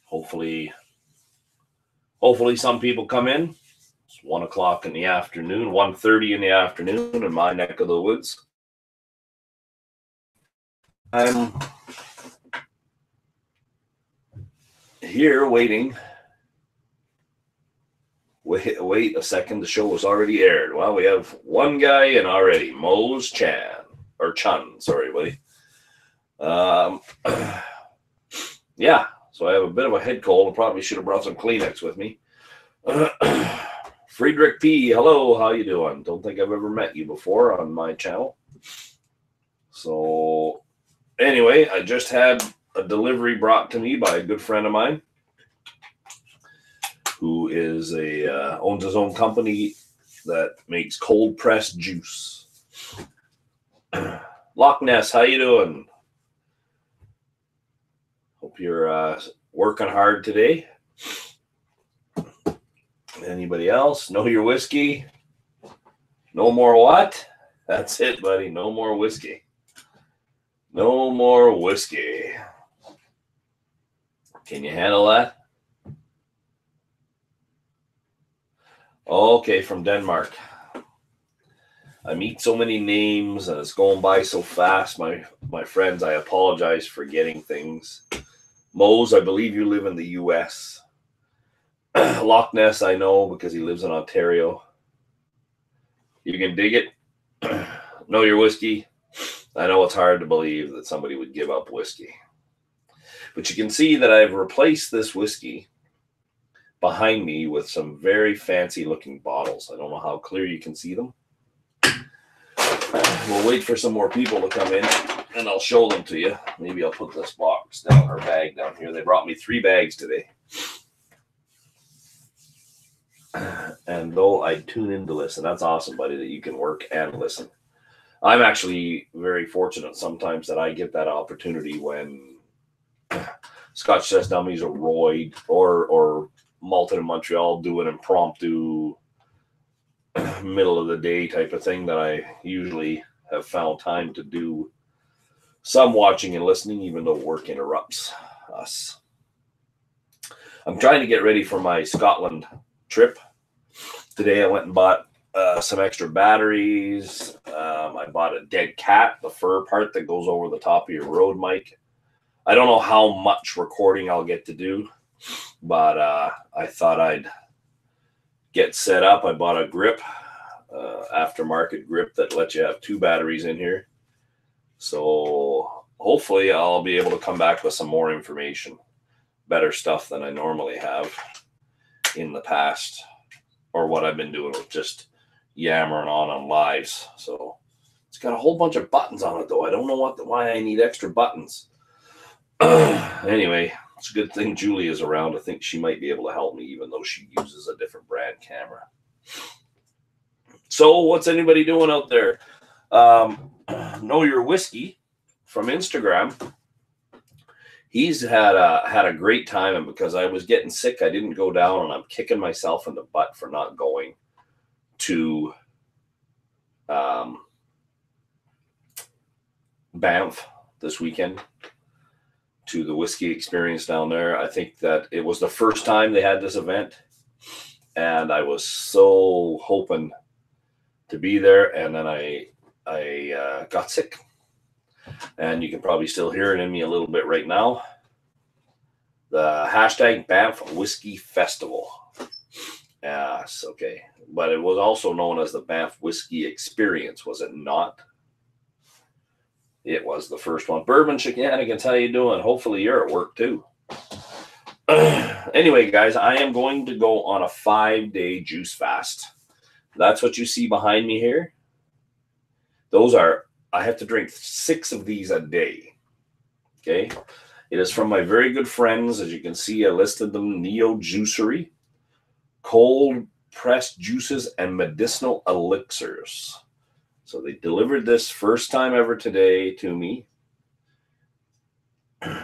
Hopefully some people come in. It's 1 o'clock in the afternoon, 1:30 in the afternoon in my neck of the woods. I'm here waiting. Wait a second. The show was already aired. Well, we have one guy in already. Mo's Chan. Or Chun. Sorry, buddy. Yeah. So I have a bit of a head cold. I probably should have brought some Kleenex with me. Friedrich P. Hello. How you doing? Don't think I've ever met you before on my channel. So anyway, I just had a delivery brought to me by a good friend of mine who is owns his own company that makes cold pressed juice. Loch Ness, how you doing? Hope you're working hard today. Anybody else? Know your whiskey? No more what? That's it, buddy. No more whiskey. No more whiskey. Can you handle that? Okay, from Denmark. I meet so many names and it's going by so fast. My friends, I apologize for getting things. Mose, I believe you live in the U.S. Loch Ness, I know because he lives in Ontario. You can dig it. Know your whiskey. I know it's hard to believe that somebody would give up whiskey. But you can see that I've replaced this whiskey behind me with some very fancy looking bottles. I don't know how clear you can see them. We'll wait for some more people to come in and I'll show them to you. Maybe I'll put this box down or bag down here. They brought me 3 bags today. And though I tune in to listen, that's awesome, buddy, that you can work and listen. I'm actually very fortunate sometimes that I get that opportunity when Scotch Says Dummies or Royd or Malton in Montreal do an impromptu middle of the day type of thing that I usually have found time to do some watching and listening, even though work interrupts us. I'm trying to get ready for my Scotland trip. Today I went and bought some extra batteries. I bought a dead cat, the fur part that goes over the top of your Rode mic. I don't know how much recording I'll get to do, but I thought I'd get set up. I bought a grip, aftermarket grip that lets you have 2 batteries in here. So hopefully I'll be able to come back with some more information, better stuff than I normally have in the past, or what I've been doing with just yammering on lives. So it's got a whole bunch of buttons on it, though. I don't know why I need extra buttons. Anyway, it's a good thing Julie is around. I think she might be able to help me, even though she uses a different brand camera. So what's anybody doing out there? Know Your Whiskey from Instagram. He's had a great time, and because I was getting sick, I didn't go down, and I'm kicking myself in the butt for not going to Banff this weekend to the whiskey experience down there. I think that it was the first time they had this event, and I was so hoping to be there, and then I got sick. And you can probably still hear it in me a little bit right now. The hashtag Banff Whiskey Festival. Yes, okay. But it was also known as the Banff Whiskey Experience, was it not? It was the first one. Bourbon Shenanigans, how you doing? Hopefully you're at work too. Anyway, guys, I am going to go on a 5-day juice fast. That's what you see behind me here. Those are, I have to drink 6 of these a day. Okay. It is from my very good friends. As you can see, I listed them: Neo Juicery, cold pressed juices and medicinal elixirs. So they delivered this first time ever today to me.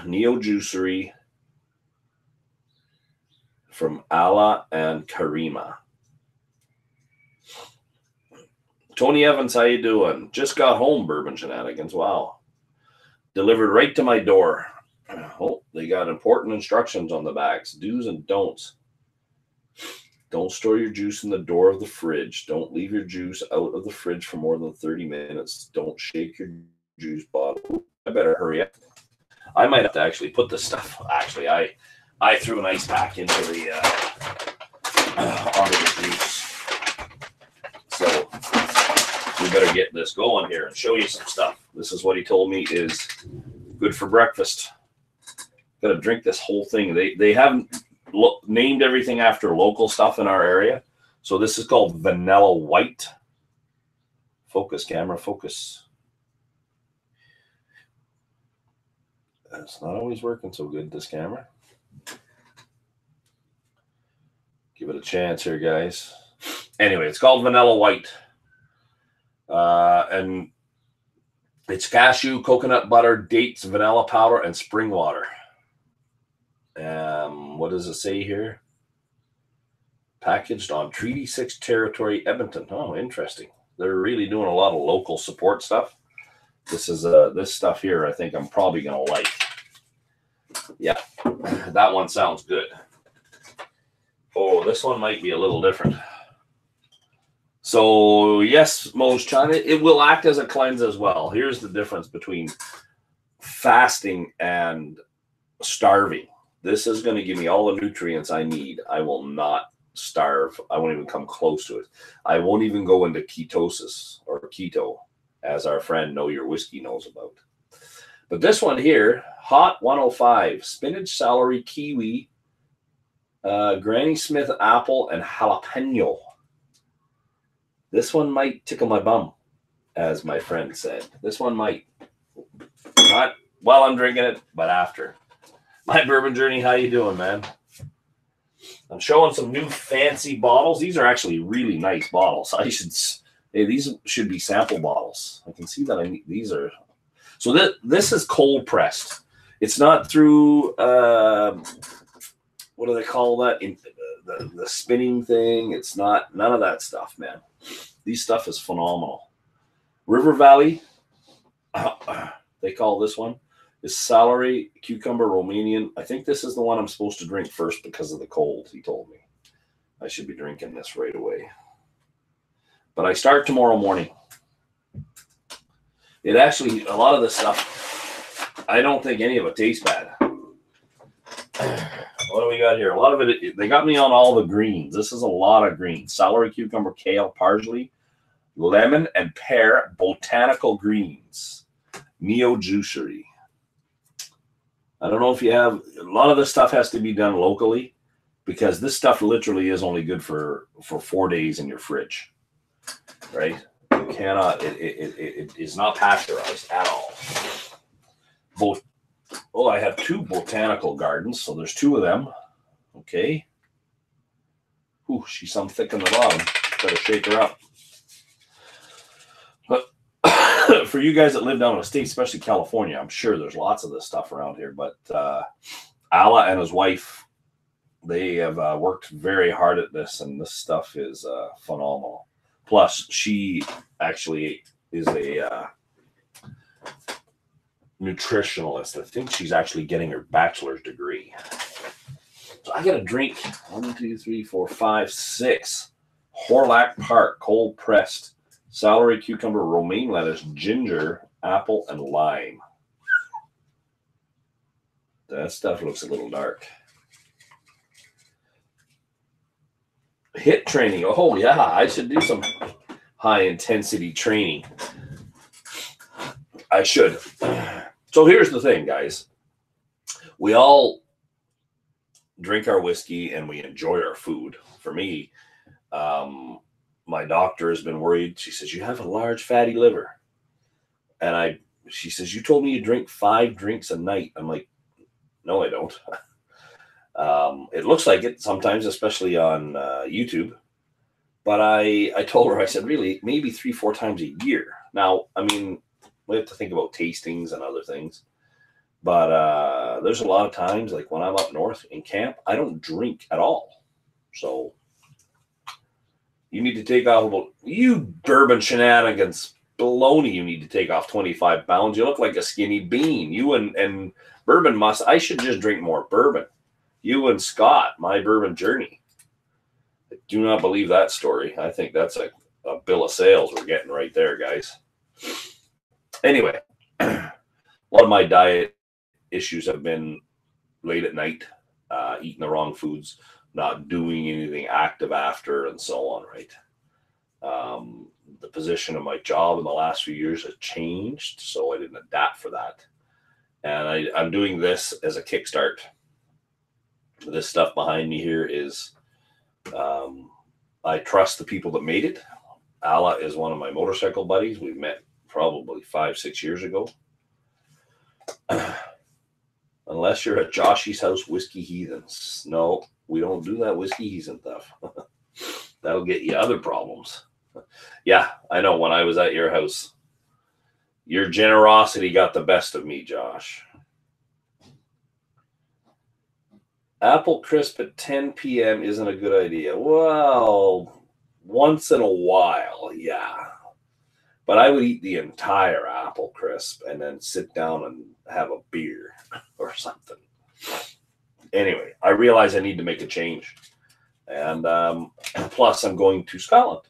Neo Juicery from Ala and Karima. Tony Evans, how you doing? Just got home, Bourbon Shenanigans. Wow. Delivered right to my door. Oh, they got important instructions on the backs. Do's and don'ts. Don't store your juice in the door of the fridge. Don't leave your juice out of the fridge for more than 30 minutes. Don't shake your juice bottle. I better hurry up. I might have to actually put this stuff. Actually, I threw an ice pack into the onto the juice. So we better get this going here and show you some stuff. This is what he told me is good for breakfast. Got to drink this whole thing. They haven't named everything after local stuff in our area. So this is called Vanilla White. Focus, camera, focus. It's not always working so good, this camera. Give it a chance here, guys. Anyway, it's called Vanilla White. And it's cashew, coconut butter, dates, vanilla powder, and spring water. What does it say here? Packaged on Treaty 6 territory, Edmonton. Oh, interesting. They're really doing a lot of local support stuff. This is this stuff here I think I'm probably going to like. Yeah, that one sounds good. Oh, this one might be a little different. So, yes, Mo's China, it will act as a cleanse as well. Here's the difference between fasting and starving. This is going to give me all the nutrients I need. I will not starve. I won't even come close to it. I won't even go into ketosis or keto, as our friend Know Your Whiskey knows about. But this one here, Hot 105, spinach, celery, kiwi, Granny Smith apple, and jalapeno. This one might tickle my bum, as my friend said. This one might. Not while I'm drinking it, but after. My Bourbon Journey, how you doing, man? I'm showing some new fancy bottles. These are actually really nice bottles. These should be sample bottles. I can see that I need, these are. So this is cold pressed. It's not through, what do they call that? The spinning thing. It's not, none of that stuff, man. These stuff is phenomenal. River Valley, they call this one, is celery, cucumber, Romanian. I think this is the one I'm supposed to drink first because of the cold, he told me. I should be drinking this right away. But I start tomorrow morning. It actually, a lot of this stuff, I don't think any of it tastes bad. What do we got here? A lot of it, they got me on all the greens. This is a lot of greens. Celery, cucumber, kale, parsley, lemon, and pear botanical greens. Neo Juicery. I don't know if you have, a lot of this stuff has to be done locally because this stuff literally is only good for 4 days in your fridge, right? You cannot, it is not pasteurized at all. Oh, I have 2 botanical gardens, so there's 2 of them. Okay. Ooh, she's some thick in the bottom. Better shake her up. But for you guys that live down in the States, especially California, I'm sure there's lots of this stuff around here. But Alla and his wife, they have worked very hard at this, and this stuff is phenomenal. Plus, she actually is a nutritionalist. I think she's actually getting her bachelor's degree. So I got to drink 1, 2, 3, 4, 5, 6 Horlac Park cold pressed celery, cucumber, romaine lettuce, ginger, apple, and lime. That stuff looks a little dark. HIIT training. Oh yeah, I should do some high intensity training. I should. So here's the thing, guys. We all drink our whiskey and we enjoy our food. For me, my doctor has been worried. She says, you have a large fatty liver. And she says, you told me you drink 5 drinks a night. I'm like, no, I don't. It looks like it sometimes, especially on YouTube. But I told her, I said, really, maybe 3-4 times a year. Now, I mean, we have to think about tastings and other things. But there's a lot of times, like when I'm up north in camp, I don't drink at all. So you need to take off about you bourbon shenanigans. baloney. You need to take off 25 pounds. You look like a skinny bean. You and bourbon must. I should just drink more bourbon. You and Scott, my bourbon journey. I do not believe that story. I think that's a bill of sales we're getting right there, guys. Anyway, a lot of my diet issues have been late at night, eating the wrong foods, not doing anything active after, and so on, right? The position of my job in the last few years has changed, so I didn't adapt for that. And I'm doing this as a kickstart. This stuff behind me here is, I trust the people that made it. Ala is one of my motorcycle buddies. We met probably 5-6 years ago. Unless you're at Joshy's House Whiskey Heathens. No, we don't do that whiskey heathen stuff. That'll get you other problems. Yeah, I know. When I was at your house, your generosity got the best of me, Josh. Apple crisp at 10 p.m. isn't a good idea. Well, once in a while, yeah. But I would eat the entire apple crisp and then sit down and have a beer or something. Anyway, I realize I need to make a change. And plus, I'm going to Scotland.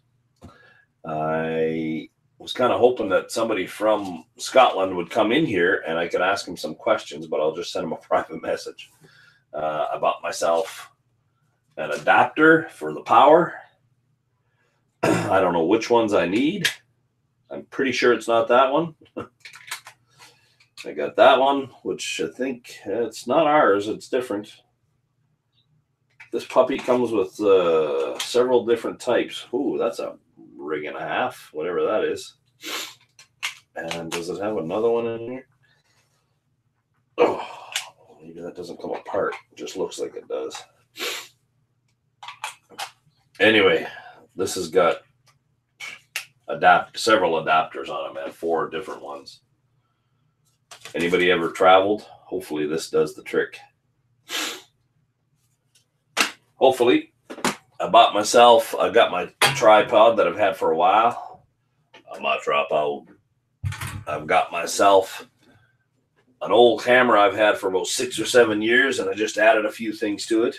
I was kind of hoping that somebody from Scotland would come in here and I could ask him some questions, but I'll just send him a private message about myself. An adapter for the power. I don't know which ones I need. I'm pretty sure it's not that one. I got that one, which I think it's not ours. It's different. This puppy comes with several different types. Ooh, that's a rig and a half, whatever that is. And does it have another one in here? Oh, maybe that doesn't come apart. It just looks like it does. Anyway, this has got several adapters on them, and 4 different ones. Anybody ever traveled? Hopefully this does the trick. Hopefully. I got my tripod that I've had for a while. My tripod. I've got myself an old camera I've had for about 6 or 7 years, and I just added a few things to it.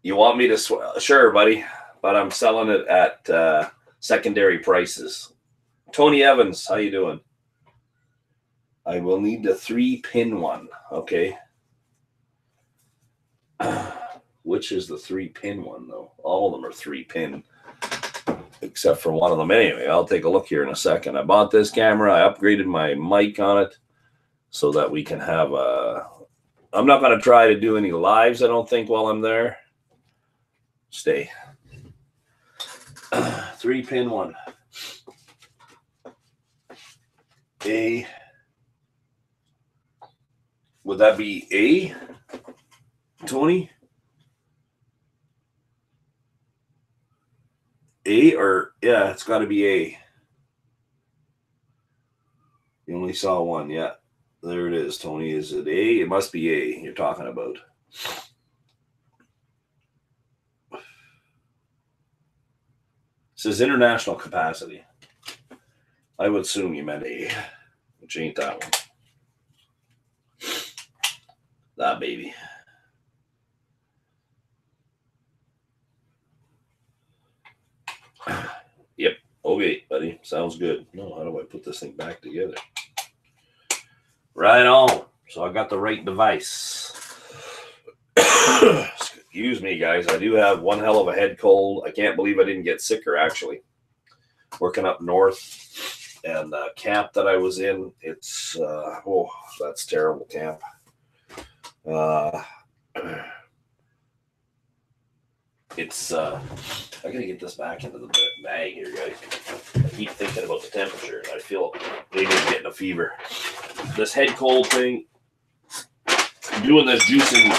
You want me to? Sure, buddy. But I'm selling it at secondary prices. Tony Evans, how you doing? I will need the 3-pin one. Okay. Which is the 3-pin one, though? All of them are 3-pin, except for one of them. Anyway, I'll take a look here in a second. I bought this camera. I upgraded my mic on it so that we can have a... I'm not going to try to do any lives, I don't think, while I'm there. Stay. 3-pin one. A. Would that be A, Tony? A or, yeah, it's got to be A. You only saw one, yeah. There it is, Tony. Is it A? It must be A you're talking about. It says international capacity. I would assume you meant A, which ain't that one. That baby. Yep. Okay, buddy. Sounds good. No, how do I put this thing back together? Right on. So I got the right device. Excuse me, guys. I do have one hell of a head cold. I can't believe I didn't get sicker, actually. Working up north, and the camp that I was in, it's, oh, that's terrible camp. It's, I gotta get this back into the bag here, guys. I keep thinking about the temperature, and I feel maybe I'm getting a fever. This head cold thing, doing this juicing,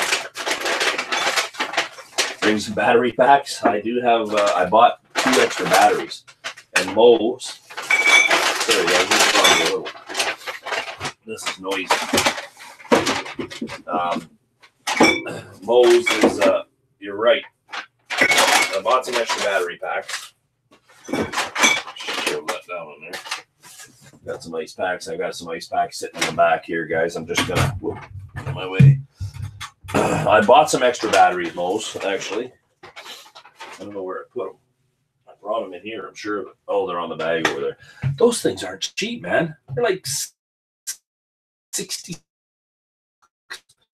bring some battery packs. I do have, I bought 2 extra batteries. And Moe's, sorry guys, this is a little, this is noisy. Moe's is, you're right. I bought some extra battery packs. throw that down in there. Got some ice packs. I got some ice packs sitting in the back here, guys. I'm just gonna get my way. I bought some extra batteries, Mose, actually. I don't know where I put them. I brought them in here, I'm sure. Oh, they're on the bag over there. Those things aren't cheap, man. They're like 60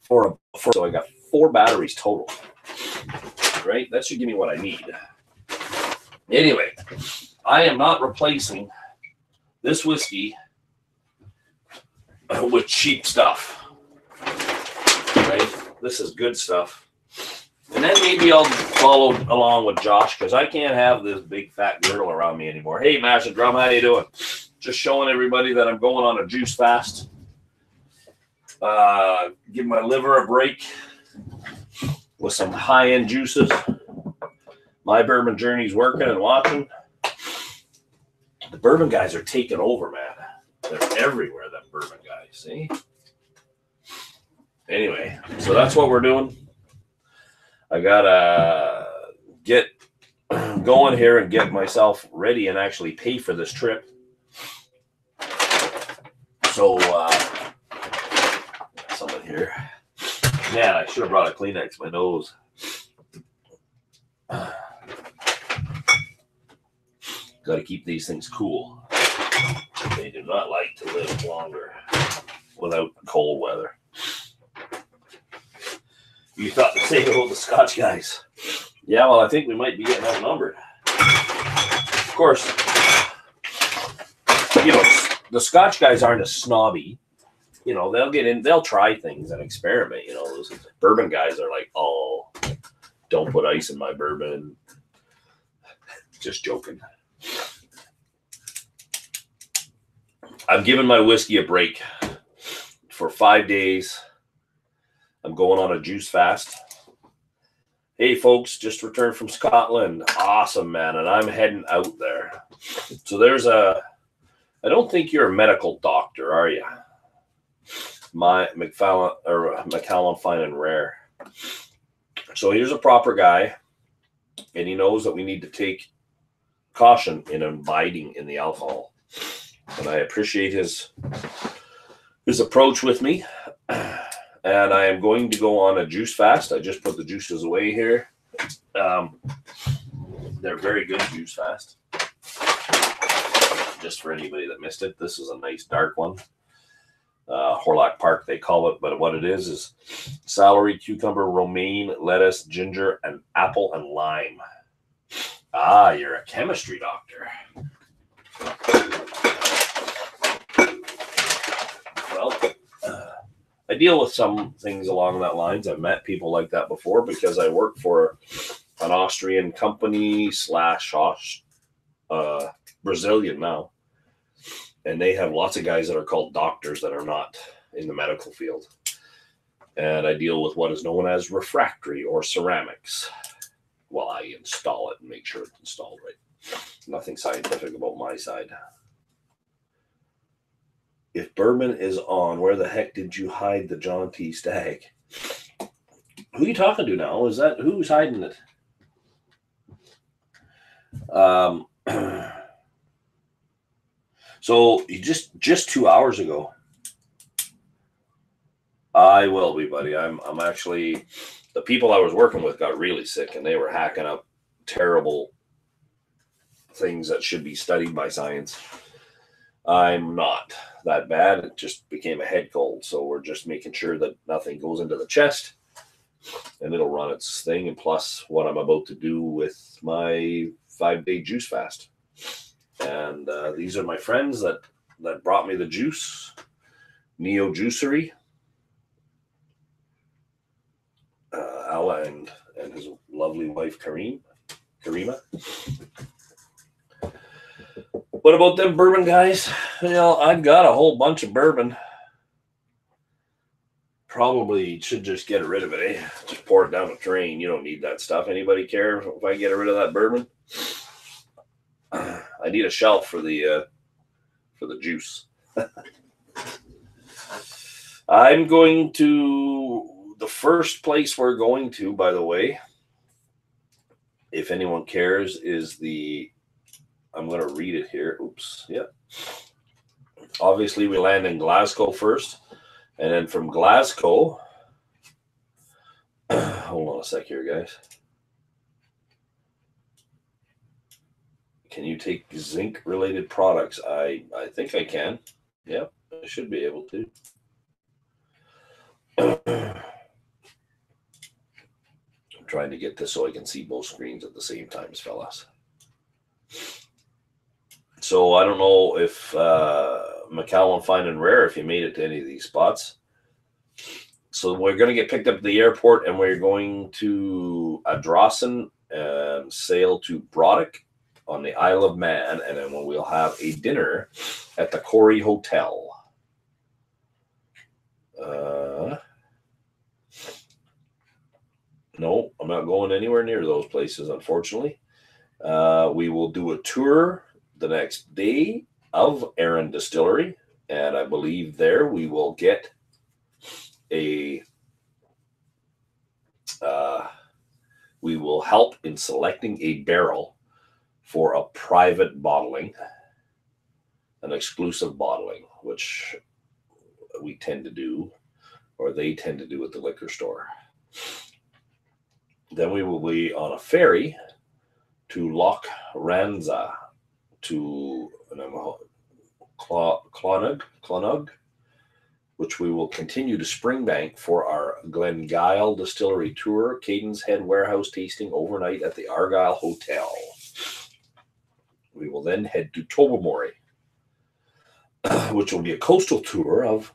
for so I got 4 batteries total. Right? That should give me what I need. Anyway, I am not replacing this whiskey with cheap stuff. Right? This is good stuff. And then maybe I'll follow along with Josh, because I can't have this big fat girdle around me anymore. Hey, Mash and Drum, how you doing? Just showing everybody that I'm going on a juice fast. Give my liver a break with some high-end juices. My bourbon journey's working and watching. The bourbon guys are taking over, man. They're everywhere, them bourbon guys, see? Anyway, so that's what we're doing. I gotta get going here and get myself ready and actually pay for this trip. So, something here. Man, I should have brought a Kleenex. My nose. Got to keep these things cool. They do not like to live longer without cold weather. You thought the same about the Scotch guys. Yeah, well, I think we might be getting outnumbered. Of course, you know, the Scotch guys aren't as snobby. You know, they'll get in, they'll try things and experiment. You know, those bourbon guys are like, oh, don't put ice in my bourbon. Just joking. I've given my whiskey a break for 5 days. I'm going on a juice fast. Hey, folks, just returned from Scotland. Awesome, man. And I'm heading out there. So there's I don't think you're a medical doctor, are you? My McCallum Fine and Rare. So here's a proper guy, and he knows that we need to take caution in imbibing in the alcohol. And I appreciate his approach with me. And I am going to go on a juice fast. I just put the juices away here. They're very good juice fast. Just for anybody that missed it, this is a nice dark one. Horlock Park, they call it, but what it is celery, cucumber, romaine, lettuce, ginger, and apple and lime. Ah, you're a chemistry doctor. Well, I deal with some things along that lines. I've met people like that before because I work for an Austrian company / Brazilian now. And they have lots of guys that are called doctors that are not in the medical field. And I deal with what is known as refractory or ceramics while I install it and make sure it's installed right. Nothing scientific about my side. If bourbon is on, where the heck did you hide the John T. Stag? Who are you talking to now? Is that who's hiding it? So just 2 hours ago. I will be, buddy. I'm actually, the people I was working with got really sick and they were hacking up terrible things that should be studied by science. I'm not that bad. It just became a head cold. So we're just making sure that nothing goes into the chest and it'll run its thing. And plus what I'm about to do with my 5-day juice fast. And these are my friends that brought me the juice. Neo Juicery. Ala and his lovely wife Karima. What about them bourbon guys? You know, I've got a whole bunch of bourbon. Probably should just get rid of it, eh? Just pour it down the drain. You don't need that stuff. Anybody care if I get rid of that bourbon? I need a shelf for the juice. I'm going to the first place we're going to, by the way, if anyone cares, is the I'm going to read it here. Oops. Yeah. Obviously, we land in Glasgow first. And then from Glasgow, hold on a sec here, guys. Can you take zinc-related products? I think I can. Yep, I should be able to. I'm trying to get this so I can see both screens at the same time, fellas. So I don't know if McAllen Fine and Rare, if you made it to any of these spots. So we're going to get picked up at the airport, and we're going to Ardrossan and sail to Brodick on the Isle of Man, and then we'll have a dinner at the Corrie Hotel. No, I'm not going anywhere near those places, unfortunately. We will do a tour the next day of Arran Distillery, and I believe there we will get we will help in selecting a barrel for a private bottling, an exclusive bottling, which we tend to do, or they tend to do at the liquor store. Then we will be on a ferry to Loch Ranza, to Clonug, which we will continue to Springbank for our Glengyle Distillery tour, Caden's Head warehouse tasting overnight at the Argyle Hotel. We will then head to Tobermory, which will be a coastal tour of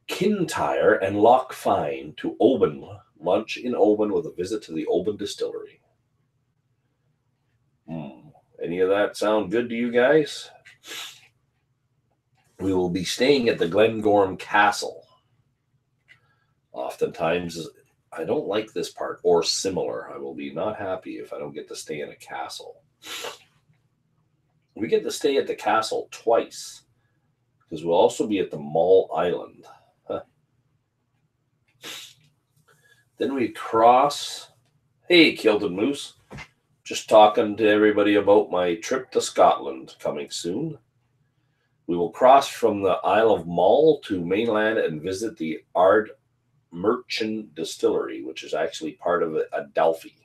Kintyre and Loch Fyne to Oban, lunch in Oban with a visit to the Oban Distillery. Any of that sound good to you guys? We will be staying at the Glengorm Castle. Oftentimes, I don't like this part, or similar. I will be not happy if I don't get to stay in a castle. We get to stay at the castle twice, because we'll also be at the Mull Island. Then we cross. Hey, Kilton Moose. Just talking to everybody about my trip to Scotland coming soon. We will cross from the Isle of Mull to mainland and visit the Ard Merchant Distillery, which is actually part of Adelphi.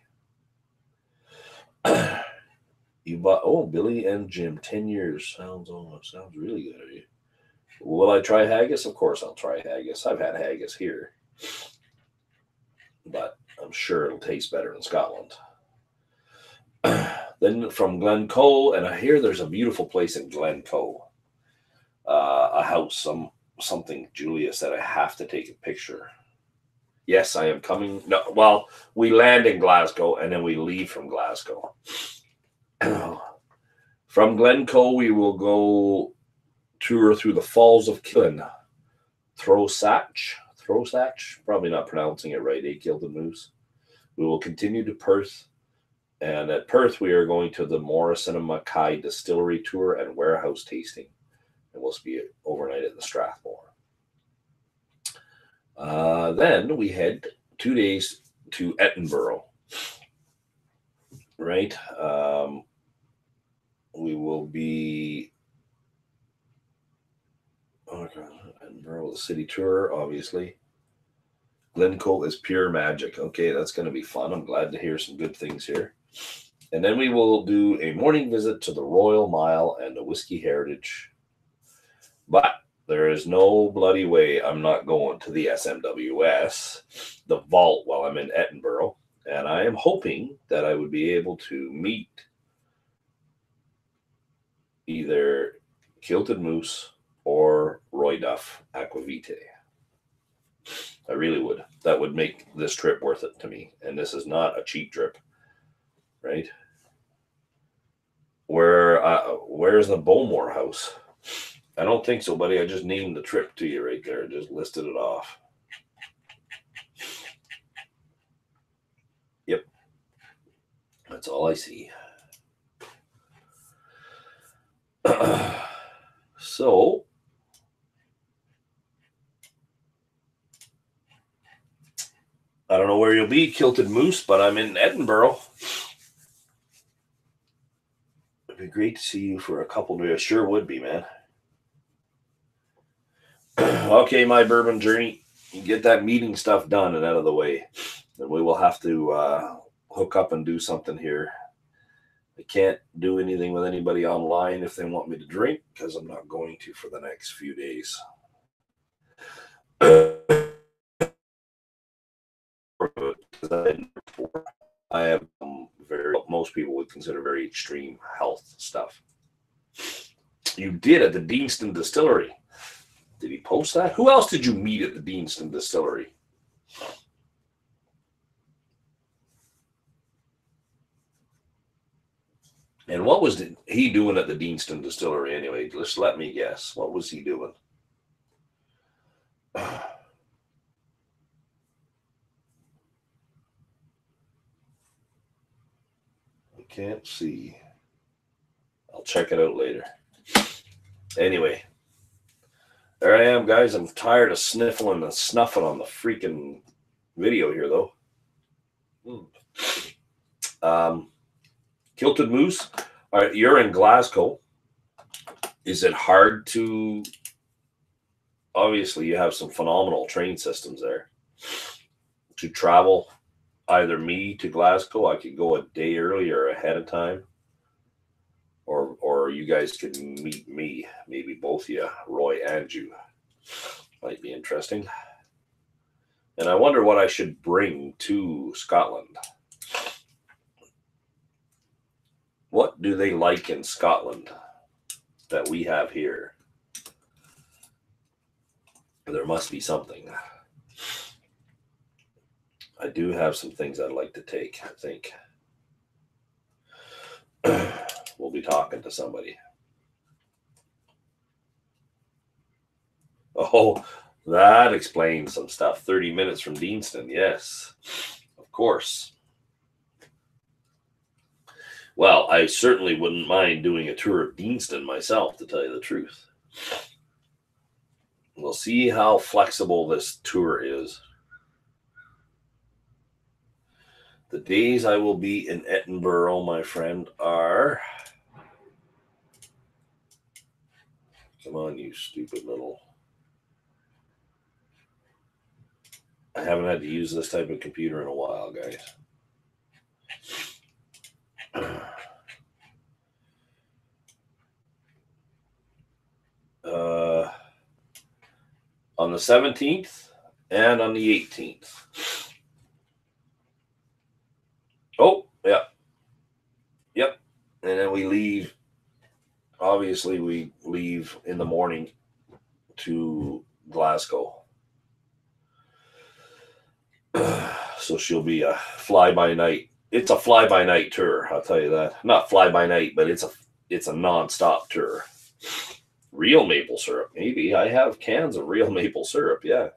Billy and Jim, 10 years. Sounds really good. Will I try haggis? Of course I'll try haggis. I've had haggis here, but I'm sure it'll taste better in Scotland. Then from Glencoe, and I hear there's a beautiful place in Glencoe, a house, something Julia said I have to take a picture. Yes, I am coming. No, well, we land in Glasgow and then we leave from Glasgow. From Glencoe, we will go tour through the Falls of Killen. Throsach, probably not pronouncing it right, Kilton Moose. We will continue to Perth. And at Perth, we are going to the Morrison and Mackay Distillery tour and warehouse tasting. And we'll be overnight at the Strathmore. Then we head 2 days to Edinburgh. Right? We will be Edinburgh, the city tour, obviously. Glencoe is pure magic. Okay, that's going to be fun. I'm glad to hear some good things here. And then we will do a morning visit to the Royal Mile and the Whiskey Heritage. But there is no bloody way I'm not going to the SMWS, the vault, while I'm in Edinburgh. And I am hoping that I would be able to meet either Kilted Moose or Roy Duff Aquavite. I really would. That would make this trip worth it to me. And this is not a cheap trip, right? Where's the Bowmore house? I don't think so, buddy. I just named the trip to you right there. Just listed it off. Yep. That's all I see. So, I don't know where you'll be, Kilted Moose, but I'm in Edinburgh. If you great to see you for a couple days. Sure would be, man. Okay, my bourbon journey. You get that meeting stuff done and out of the way. Then we will have to hook up and do something here. I can't do anything with anybody online if they want me to drink, because I'm not going to for the next few days. I have most people would consider very extreme health stuff. You did at the Deanston Distillery. Did he post that? Who else did you meet at the Deanston Distillery? And what was he doing at the Deanston Distillery anyway? Just let me guess. What was he doing? I can't see. I'll check it out later. Anyway, there I am, guys. I'm tired of sniffling and snuffing on the freaking video here, though. Kilted Moose. All right, you're in Glasgow. Is it hard to... Obviously, you have some phenomenal train systems there. To travel, either me to Glasgow, I could go a day early or ahead of time. Or you guys could meet me, maybe both of you, Roy and you. Might be interesting. And I wonder what I should bring to Scotland. What do they like in Scotland that we have here? There must be something. I do have some things I'd like to take, I think. We'll be talking to somebody. Oh, that explains some stuff. 30 minutes from Deanston. Yes, of course. Well, I certainly wouldn't mind doing a tour of Deanston myself, to tell you the truth. We'll see how flexible this tour is. The days I will be in Edinburgh, my friend, are... Come on, you stupid little... I haven't had to use this type of computer in a while, guys. On the 17th and on the 18th. Oh, yeah. Yep. And then we leave. Obviously, we leave in the morning to Glasgow. So she'll be a fly-by-night. It's a fly-by-night tour, I'll tell you that. Not fly-by-night, but it's a non-stop tour. Real maple syrup, maybe. I have cans of real maple syrup, yeah.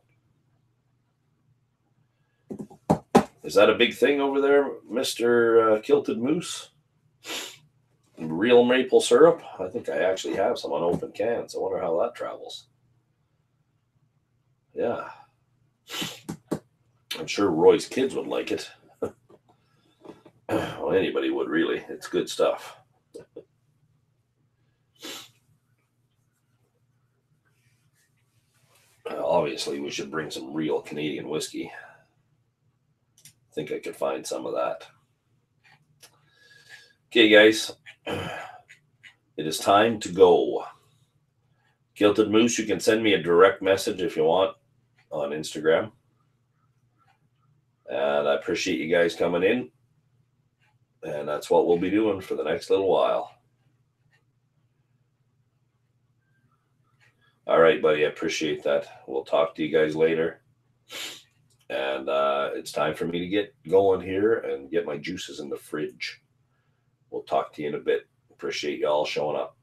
Is that a big thing over there, Mr. Kilted Moose? Real maple syrup? I think I actually have some unopened cans. I wonder how that travels. Yeah. I'm sure Roy's kids would like it. Well, anybody would, really. It's good stuff. Obviously, we should bring some real Canadian whiskey. I think I could find some of that. Okay, guys. It is time to go. Kilted Moose, you can send me a direct message if you want on Instagram. And I appreciate you guys coming in. And that's what we'll be doing for the next little while. All right, buddy. I appreciate that. We'll talk to you guys later. And it's time for me to get going here and get my juices in the fridge. We'll talk to you in a bit. Appreciate y'all showing up.